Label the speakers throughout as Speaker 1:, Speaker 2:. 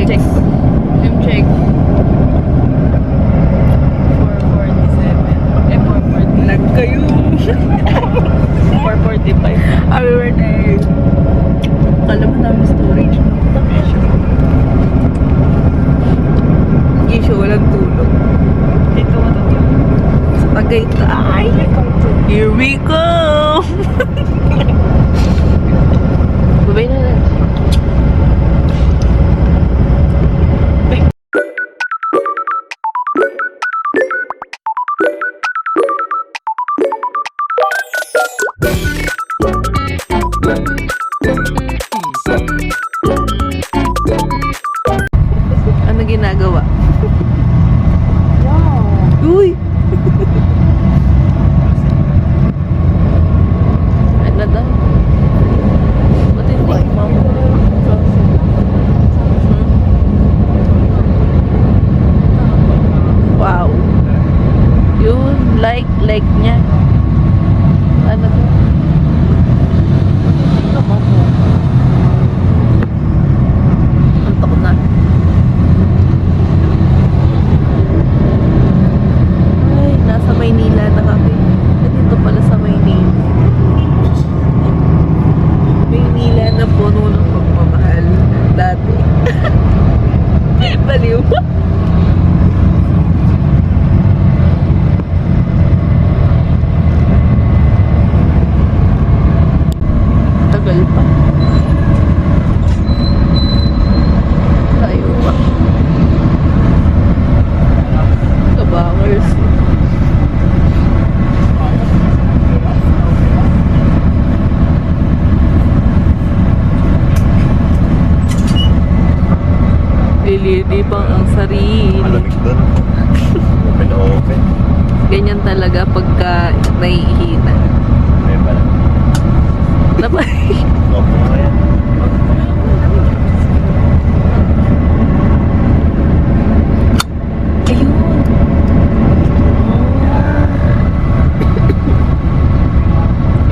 Speaker 1: check. Time check. 4:47. 4:40.
Speaker 2: Lag kayo.
Speaker 1: 4:45.
Speaker 2: Happy birthday. Kala mo dami storage. Issue, walang tulog.
Speaker 1: Dito matutulog.
Speaker 2: Sa Tagaytay. Here we go.
Speaker 1: Babay na lang.
Speaker 2: Ano ginagawa?
Speaker 1: Wow.
Speaker 2: Uy! Ano daw? Ba't hindi? Wow. Yun, like niya. Ano to? Antok na. Ay, nasa Maynila na kami. Dito pala sa Maynila. Maynila na puno ng pagmamahal. Dati. Baliw. Tagal pa. Tayo pa. Kabangers. Lilibang ang sarili.
Speaker 3: Malamig doon. Open na open.
Speaker 2: Ganyan talaga pagka nahihina.
Speaker 3: May pala.
Speaker 2: Napa?
Speaker 3: Opo nga yan.
Speaker 2: Ayun.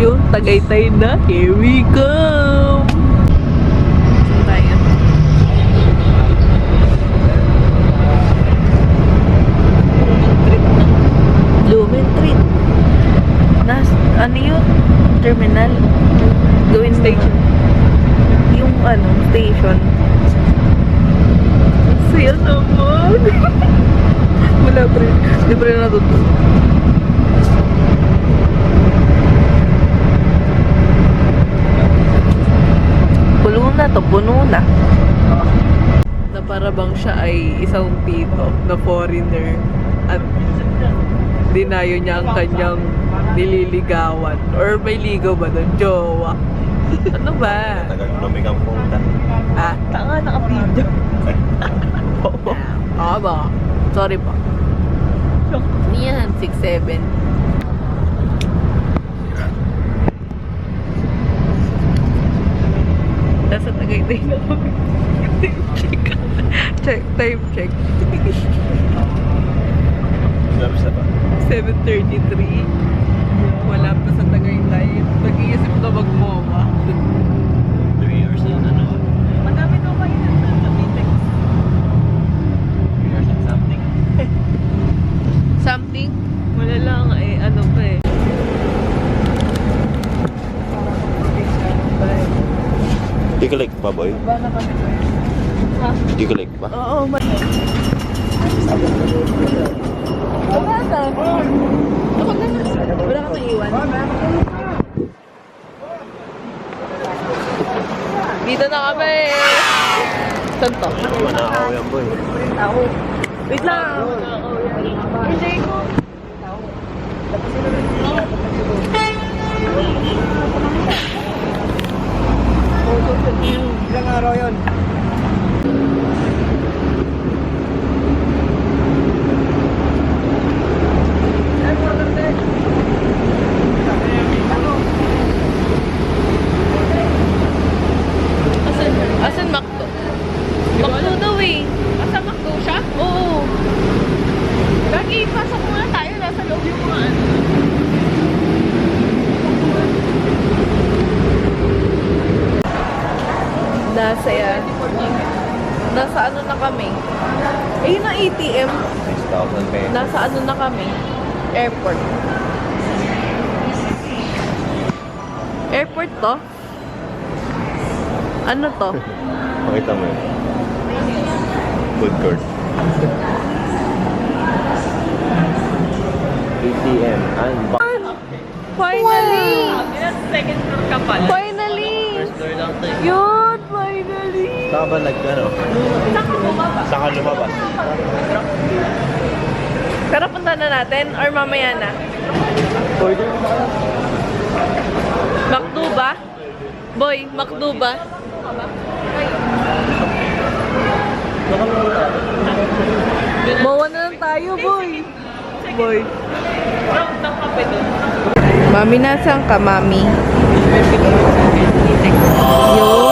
Speaker 2: Yun, Tagaytay na. Here we go. Saan tayo? Lumen Street. Ano yun? Terminal. Gawin station. Yung station. Saya naman. Wala pa rin. Hindi pa rin natutulog. Puno na. Na para bang siya ay isang tito na foreigner at dinayo niya ang kanyang nililigawan. Or may ligaw ba doon? Jowa. Ano ba?
Speaker 3: Tagal lumig ang punta.
Speaker 2: Ah, tanga naka-video. Oo ba? Sorry pa. Ano yan? 6'7". Nasa Tagaytay na kami. Time check.
Speaker 3: Labs na ba?
Speaker 2: 7:33. Wala pa sa Tagaytay. Nag-iisip na mag-MOA.
Speaker 3: 3 hours na ano.
Speaker 2: Madami na kayo na meeting.
Speaker 3: 3 hours and something.
Speaker 2: Something? Wala lang ano pa eh.
Speaker 3: Di ka like pa, boy?
Speaker 2: Ba na kami ba? Ha?
Speaker 3: Di ka like pa?
Speaker 2: Oo, Wala na. Ako na. Wala ka iwan. Dito na kami. Saan to?
Speaker 3: Manakaw yan, boy.
Speaker 2: Wait lang. Hindi ko.
Speaker 3: Ilang araw yun?
Speaker 2: Asan Macdo? Macdo daw eh.
Speaker 1: Asa Macdo siya?
Speaker 2: Oo.
Speaker 1: Lagi, pasok muna tayo. Nasa loob yung mga ano.
Speaker 2: Nasa Nasa ano na kami? Ayun ang ATM.
Speaker 3: 6,000 pesos.
Speaker 2: Nasa ano na kami? Airport. Airport to? Ano to?
Speaker 3: Pakita mo yun. Food court. ATM.
Speaker 2: Finally!
Speaker 1: Second floor ka pala.
Speaker 2: Finally!
Speaker 3: First floor lang tayo.
Speaker 2: Yun! Finally!
Speaker 3: Saan ka ba ano?
Speaker 1: Saan ka bumaba?
Speaker 3: Saan ka lumabas?
Speaker 2: Pero punta na natin or mamaya na?
Speaker 3: Order mo na kayo.
Speaker 2: McDo ba? Boy, McDo ba? Bawa na lang tayo, boy. Boy.
Speaker 1: Round ng kape doon.
Speaker 2: Mami, nasaan ka, mami? Yun!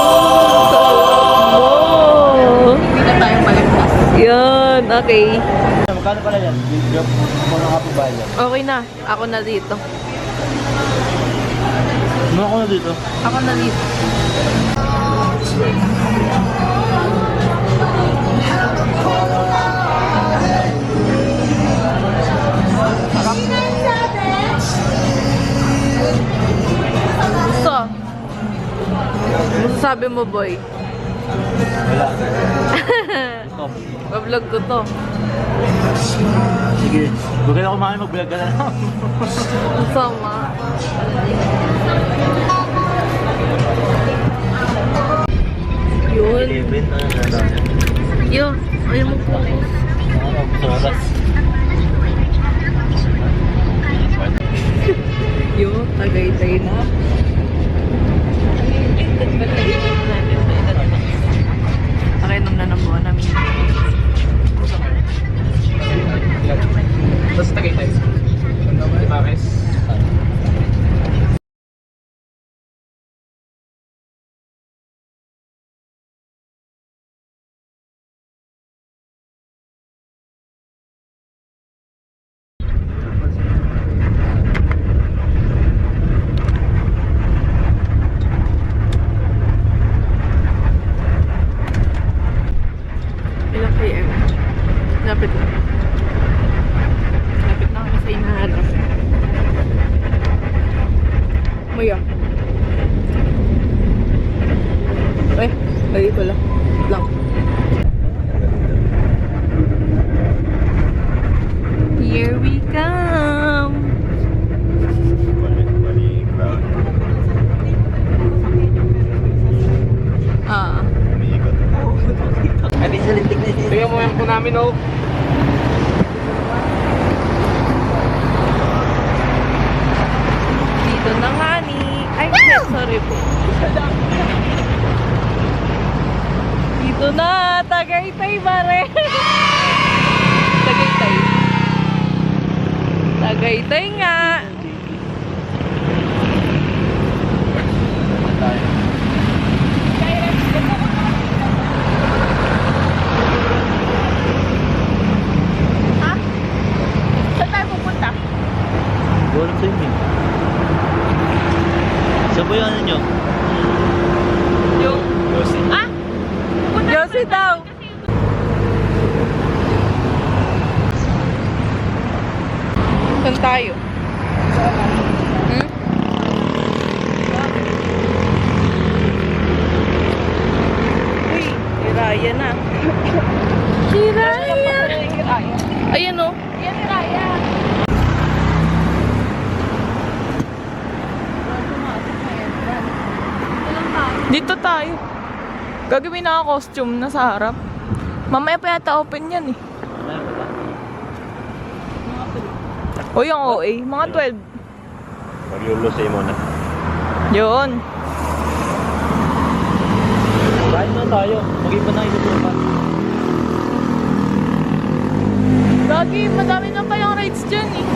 Speaker 2: Wow!
Speaker 1: Hindi na tayo malagpas.
Speaker 2: Yun, okay.
Speaker 3: Magkano pala yan? Drop ako ng kapabay yan.
Speaker 2: Okay na. Ako na dito.
Speaker 3: Ano ako na dito?
Speaker 2: Ako na dito. So, sabi mo, boy?
Speaker 3: Wala.
Speaker 2: Bablog ko to.
Speaker 3: Sige. Huwag na kumain, mag-vlog ka na lang.
Speaker 2: Sama. Yun. Yun. Ayaw mo po. Yun. Tagaytay na. Pakinom na ng buwan namin.
Speaker 4: Basta tagay tayo. Bakit?
Speaker 2: Ilang PM? Lapit na. Lapit na kami sa inaharap. Maya. Eh, lagi ko lang. Wait lang. Here we come!
Speaker 3: Balik crowd.
Speaker 2: Ah.
Speaker 3: Umiikot.
Speaker 4: Tingnan mo yan po namin, oh.
Speaker 2: Dito na nga ni... Ay, sorry po. Dito na! Tagaytay, pare! Tagaytay. Tagaytay nga!
Speaker 1: Ha? Saan tayo pupunta?
Speaker 3: Wala sa inyo. Saan ba yung ano nyo?
Speaker 2: Yung...
Speaker 3: Yossi.
Speaker 1: Ah? Punta
Speaker 2: Yossi daw! Saan tayo? Hmm? Uy, si Raya na. Si Raya! Ayan o.
Speaker 1: Yan si Raya.
Speaker 5: Dito tayo. Gagawin na costume na sa harap. Mamaya pa yata open yan eh. O yung OA, mga 12.
Speaker 3: Maglulosay mo na.
Speaker 5: Yun.
Speaker 3: Kain na tayo. Mag-iba na inutupan.
Speaker 5: Gagi, madami na palang rides dyan eh.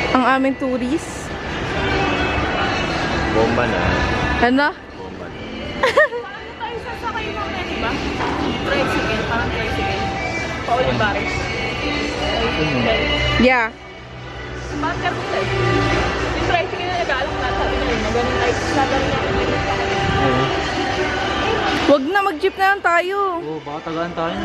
Speaker 2: Ang aming tourist.
Speaker 3: Bomba na.
Speaker 2: Ano?
Speaker 3: Bomba na.
Speaker 1: Paano tayo sasakay mo na, di ba? Tricycle, parang tricycle. Pauling baris.
Speaker 2: Yeah.
Speaker 5: Bunker nila eh. Yung tricycle na nag-aalok na sabi niya yun. Magaling tayo. Sabi niya
Speaker 2: Wag na, mag-jeep na lang tayo.
Speaker 3: Oo, baka tagaan tayo.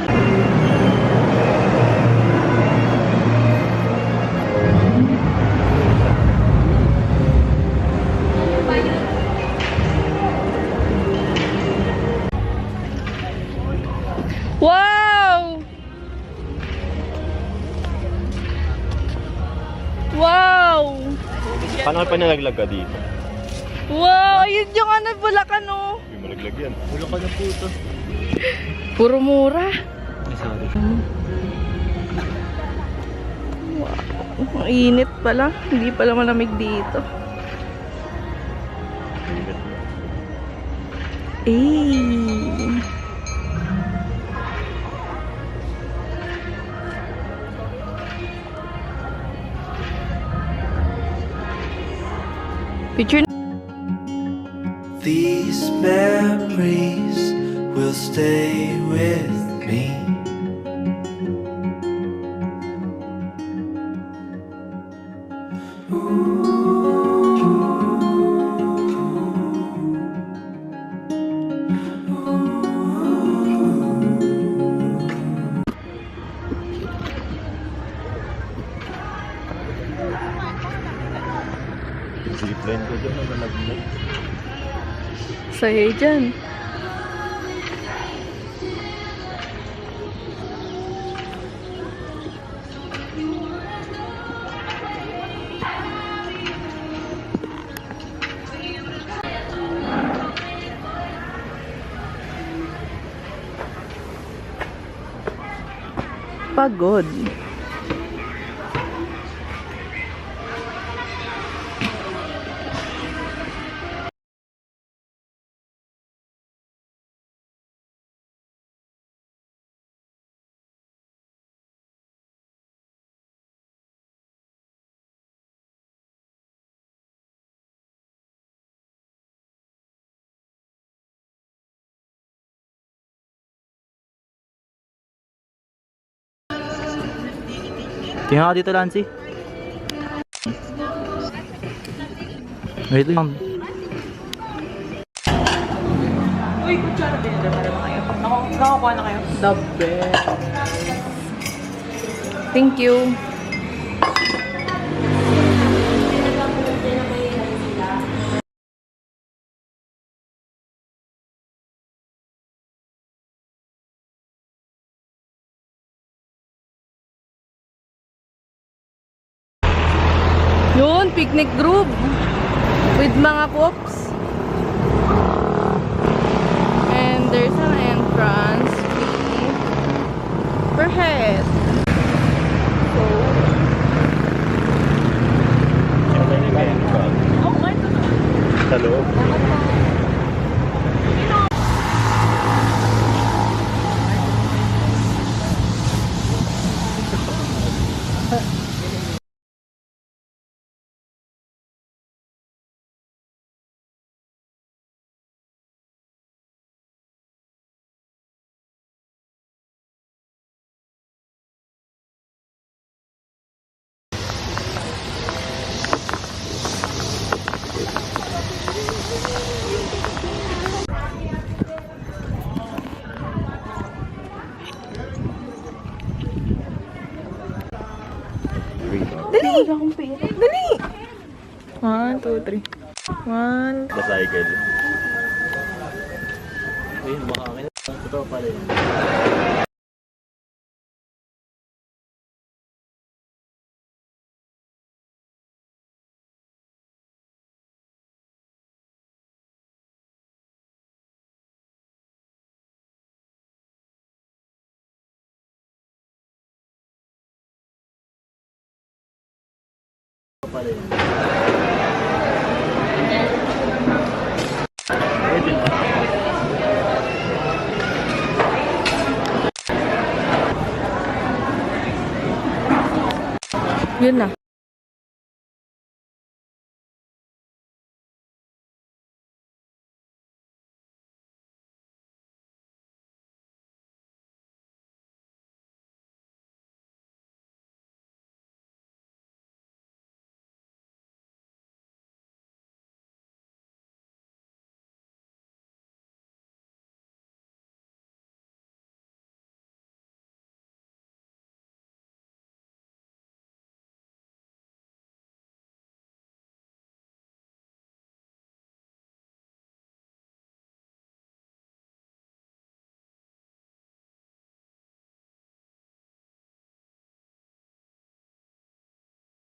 Speaker 2: Wow! Wow!
Speaker 6: Paano pa nalaglag ka dito?
Speaker 2: Wow! Ayun yung ano, Bulacan oh.
Speaker 6: Hindi mo nalaglag yan.
Speaker 3: Ulo ka ng puto.
Speaker 2: Puro mura.
Speaker 3: Ay, sorry.
Speaker 2: Ang init pala. Hindi pala malamig dito. Eh. Picture.
Speaker 7: These memories will stay with me.
Speaker 6: Zipline ko dyan na nalaglag.
Speaker 2: Saya dyan. Pagod.
Speaker 3: Tingnan ka dito, Lancy. Wait lang.
Speaker 5: uy, kutsara binigyan na naman kayo. Nakakuha na kayo.
Speaker 2: The best. Thank you. Yun, picnic group with mga cooks. And there's an entrance fee per head. So,
Speaker 6: Sa loob.
Speaker 2: dali! Dali!
Speaker 5: 1, 2, 3. 1.
Speaker 6: The cycle.
Speaker 3: Ayun, baka akin. Totoo pala yun. Pala yun.
Speaker 2: Yun na.